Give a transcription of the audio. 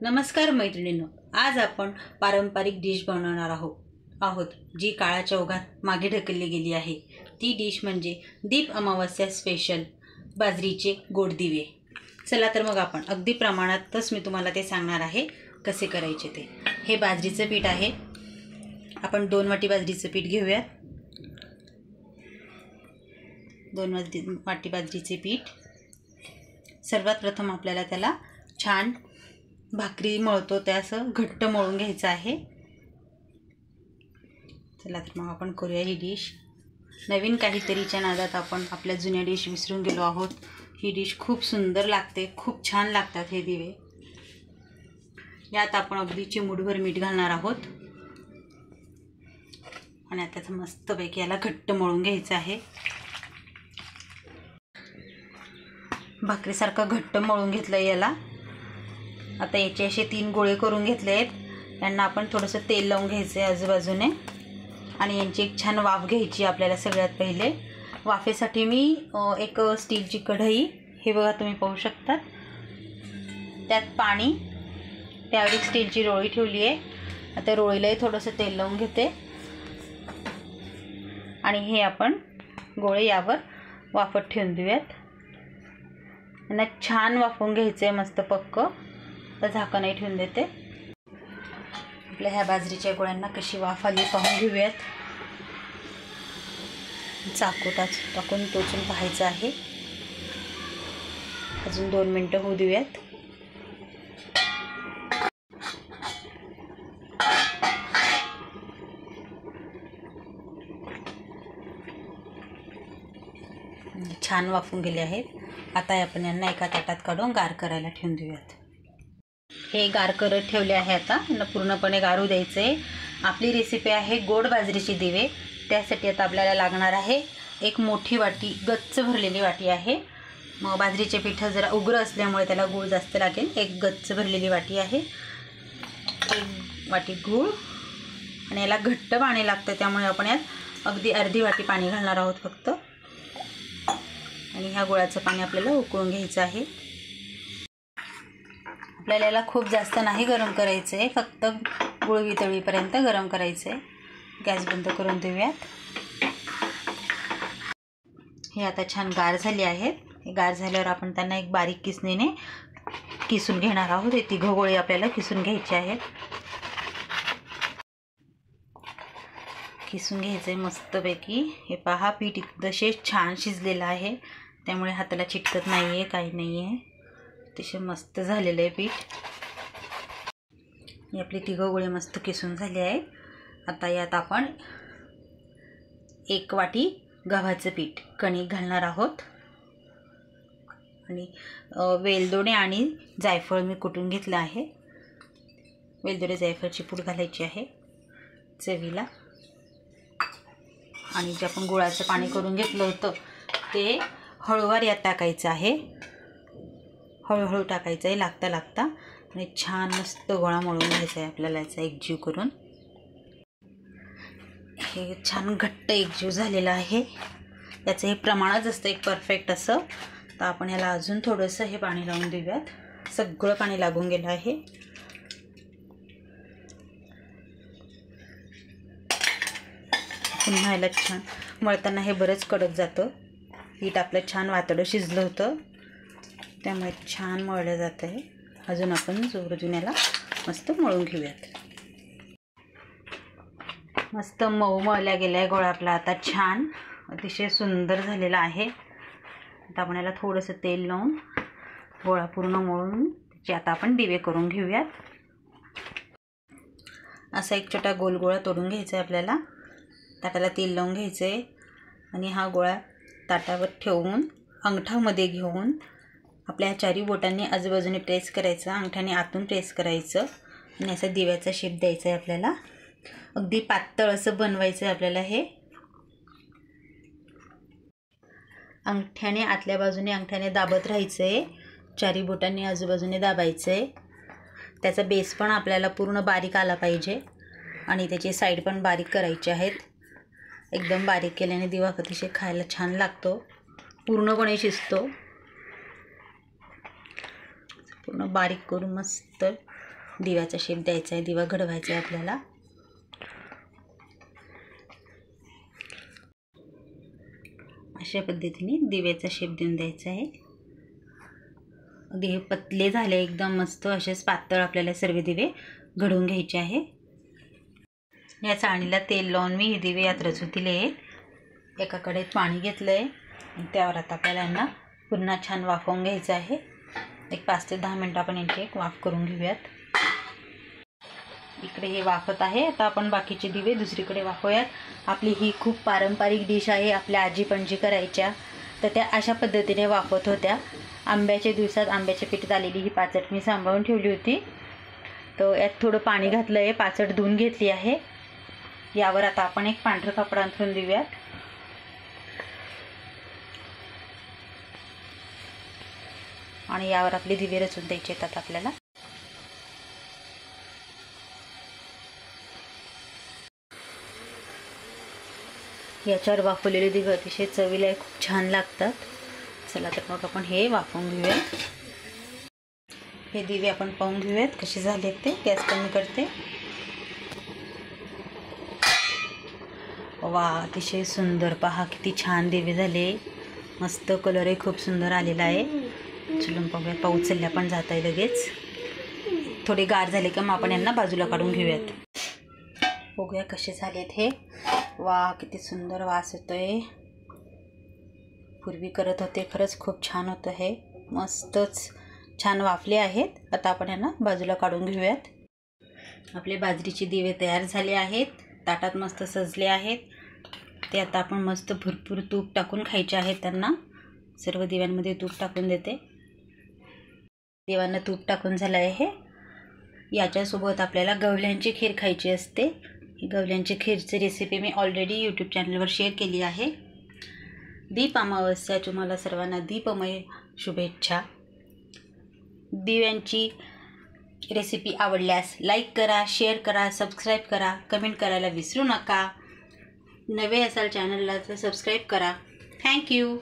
नमस्कार मैत्रिणींनो, आज आपण पारंपरिक डिश बनवणार आहोत जी काळाच्या ओघात मागे ढकलली गेली आहे। ती डिश म्हणजे दीप अमावस्या स्पेशल बाजरीचे गोड दिवे। चला तर मग आपण अगदी प्रमाणातच मी तुम्हाला ते सांगणार आहे कसे करायचे ते। हे बाजरीचे पीठ आहे, आपण 2 वाटी बाजरीचे पीठ घेऊया। 2 वाटी बाजरीचे पीठ। सर्वात प्रथम आपल्याला त्याला छान भाकरी मळतो त्या असं घट्ट मळून घ्यायचं आहे। चला तर मग आपण करूया ही डिश। नवीन काहीतरीच्या नादात आपण आपल्या जुन्या डिश विसरून गेलो आहोत। ही डिश खूप सुंदर लागते, खूप छान लागतात हे दिवे। यात आपण अगदी चिमूटभर मीठ घालणार आहोत आणि आता मस्तपैकी याला घट्ट मळून घ्यायचं आहे। भाकरीसारखं घट्ट मळून घेतलं याला। आता याचे असे 3 गोळे करून घेतले आहेत। यांना आपण थोडंसं तेल लावून घ्यायचं आहे आजूबाजूने आणि यांची एक छान वाफ घ्यायची आपल्याला। सगळ्यात पहिले वाफेसाठी मी एक स्टीलची कढई, हे बघा तुम्ही पाहू शकता, त्यात पाणी, त्यावर एक स्टीलची रोळी ठेवली आहे। आता रोळीलाही थोडंसं तेल लावून घेते आणि हे आपण गोळे यावर वाफत ठेवून देऊयात। यांना छान वाफवून घ्यायचं आहे मस्त पक्क। तर झाकणही ठेवून देते। आपल्या ह्या बाजरीच्या गोळ्यांना कशी वाफ आली पाहून घेऊयात। चाकू टाकून टोचून पाहायचं आहे। अजून 2 मिनिटं होऊ देऊयात। छान वाफून गेले आहेत। आता आपण यांना एका ताटात काढून गार करायला ठेवून देऊयात। हे गार करत ठेवले आहे। आता यांना पूर्णपणे गारू द्यायचे। आपली रेसिपी आहे गोड बाजरीचे दिवे। त्यासाठी आता आपल्याला लागणार आहे एक मोठी वाटी, गच्च भरलेली वाटी आहे। मग बाजरीचे पीठ जरा उग्र असल्यामुळे त्याला गूळ जास्त लागेल। एक गच्च भरलेली वाटी आहे, 1 वाटी गूळ आणि याला घट्ट पाणी लागतं, त्यामुळे आपण यात अगदी अर्धी वाटी पाणी घालणार आहोत फक्त। आणि ह्या गुळाचं पाणी आपल्याला उकळून घ्यायचं आहे। आपल्याला याला खूप जास्त नाही गरम करायचं आहे, फक्त गुळ वितळीपर्यंत गरम करायचं आहे। गॅस बंद करून देऊयात। हे आता छान गार झाले आहेत। हे गार झाल्यावर आपण त्यांना एक बारीक किसणीने किसून घेणार आहोत। हे 3 गोळे आपल्याला किसून घ्यायचे आहेत। किसून घ्यायचं आहे मस्तपैकी। हे पहा, पीठ एकदम छान शिजलेलं आहे, त्यामुळे हाताला चिटकत नाही आहे, काही नाही आहे, अतिशय मस्त झालेलं आहे पीठ। हे आपले 3 गोळे मस्त किसून झाले आहेत। आता यात आपण 1 वाटी गव्हाचं पीठ, कणिक घालणार आहोत आणि वेलदोडे आणि जायफळ मी कुटून घेतलं आहे। वेलदोडे जायफळची पूड घालायची आहे चवीला। आणि जे आपण गुळाचं पाणी करून घेतलं होतं ते हळूवार यात टाकायचं आहे। हळूहळू टाकायचं आहे, लागता लागता, आणि छान मस्त गोळा मळून घ्यायचा आहे आपल्याला याचा एकजीव करून। हे छान घट्ट एकजीव झालेलं आहे। याचं हे प्रमाणच असतं एक परफेक्ट असं। तर आपण याला अजून थोडंसं हे पाणी लावून देऊयात। सगळं पाणी लागून गेलं आहे। पुन्हा याला छान मळताना हे बरंच कडक जातं। पीठ आपलं छान वातडं शिजलं होतं, त्यामुळे छान मळलं जातं आहे। अजून आपण जोरजून याला मस्त मळून घेऊयात। मस्त मऊ मळल्या गेला आहे गोळा आपला आता छान, अतिशय सुंदर झालेला आहे। आता आपण याला थोडंसं तेल लावून गोळा पूर्ण मळून त्याचे आता आपण दिवे करून घेऊयात। असा एक छोटा गोल गोळा तोडून घ्यायचा आहे आपल्याला। ताटाला तेल लावून घ्यायचं आहे आणि हा गोळा ताटावर ठेवून अंगठामध्ये घेऊन आपल्या 4 बोटांनी आजूबाजूने प्रेस करायचं, अंगठ्याने आतून प्रेस करायचं आणि असा दिव्याचा शेप द्यायचा आहे आपल्याला। अगदी पातळ असं बनवायचं आहे आपल्याला हे। अंगठ्याने आतल्या बाजूने अंगठ्याने दाबत राहायचं आहे, 4 बोटांनी आजूबाजूने दाबायचं आहे। त्याचा बेस पण आपल्याला पूर्ण बारीक आला पाहिजे आणि त्याची साईड पण बारीक करायची आहेत। एकदम बारीक केल्याने दिवा अतिशय खायला छान लागतो, पूर्णपणे शिजतो। पूर्ण बारीक करून मस्त दिव्याचा शेप द्यायचा आहे, दिवा घडवायचा आहे आपल्याला. अशा पद्धतीने दिव्याचा शेप देऊन द्यायचा आहे. अगदी हे पतले झाले एकदम मस्त, असेच पातळ आपल्याला सर्व दिवे घडवून घ्यायचे आहे. या चाळणीला तेल लावून मी हे दिवे यात रचूतील आहे. एका कढईत पाणी घेतलं आहे आणि त्यावर आता आपल्याला यांना पुन्हा छान वाफवून घ्यायचं आहे. एक 5 ते 10 मिनटं आपण यांची एक वाफ करून घेऊयात. इकडे हे वाफत आहे. आता आपण बाकीचे दिवे दुसरीकडे वाफवूयात. आपली ही खूप पारंपरिक डिश आहे, आपल्या आजी पणजी करायच्या, तर त्या अशा पद्धतीने वाफवत होत्या. आंब्याच्या दिवसात आंब्याच्या पिठात आलेली ही पाचट मी सांभाळून ठेवली होती. तर यात थोडं पाणी घातलं आहे, पाचट धुवून घेतली आहे. यावर आता आपण एक पांढरं कापड अंथरून देऊयात. आणि यावर आपले दिवे रचून द्यायचे आहेत आपल्याला. याच्यावर वाफवलेले दिवे अतिशय चवीला खूप छान लागतात. चला तर मग आपण हे वाफवून घेऊया. हे दिवे आपण पाहून घेऊयात कसे झालेत ते. गॅस कमी करते. वा, अतिशय सुंदर. पहा किती छान दिवे झाले. मस्त कलरही खूप सुंदर आलेला आहे. चलून पाहूयात. पाऊस उचलल्या पण जात आहे लगेच. थोडे गार झाले का मग आपण यांना बाजूला काढून घेऊयात. बघूया कसे झालेत हे. वा, किती सुंदर वास येतोय. पूर्वी करत होते, खरंच खूप छान होतं हे. मस्तच छान वाफले आहेत. आता आपण यांना बाजूला काढून घेऊयात. आपले बाजरीचे दिवे तयार झाले आहेत, ताटात मस्त सजले आहेत. ते आता आपण मस्त भरपूर तूप टाकून खायचे आहेत त्यांना. सर्व दिव्यांमध्ये तूप टाकून देते. दिव्यांना तूप टाकून झालं आहे हे. याच्यासोबत आपल्याला गवल्यांची खीर खायची असते. ही गवल्यांची खीरची रेसिपी मी ऑलरेडी यूट्यूब चॅनलवर शेअर केली आहे. दीप अमावस्या तुम्हाला सर्वांना दीपमय शुभेच्छा. दिव्यांची रेसिपी आवडल्यास लाईक करा, शेअर करा, सबस्क्राईब करा, कमेंट करायला विसरू नका. नवे असाल चॅनलला तर सबस्क्राईब करा. थँक्यू.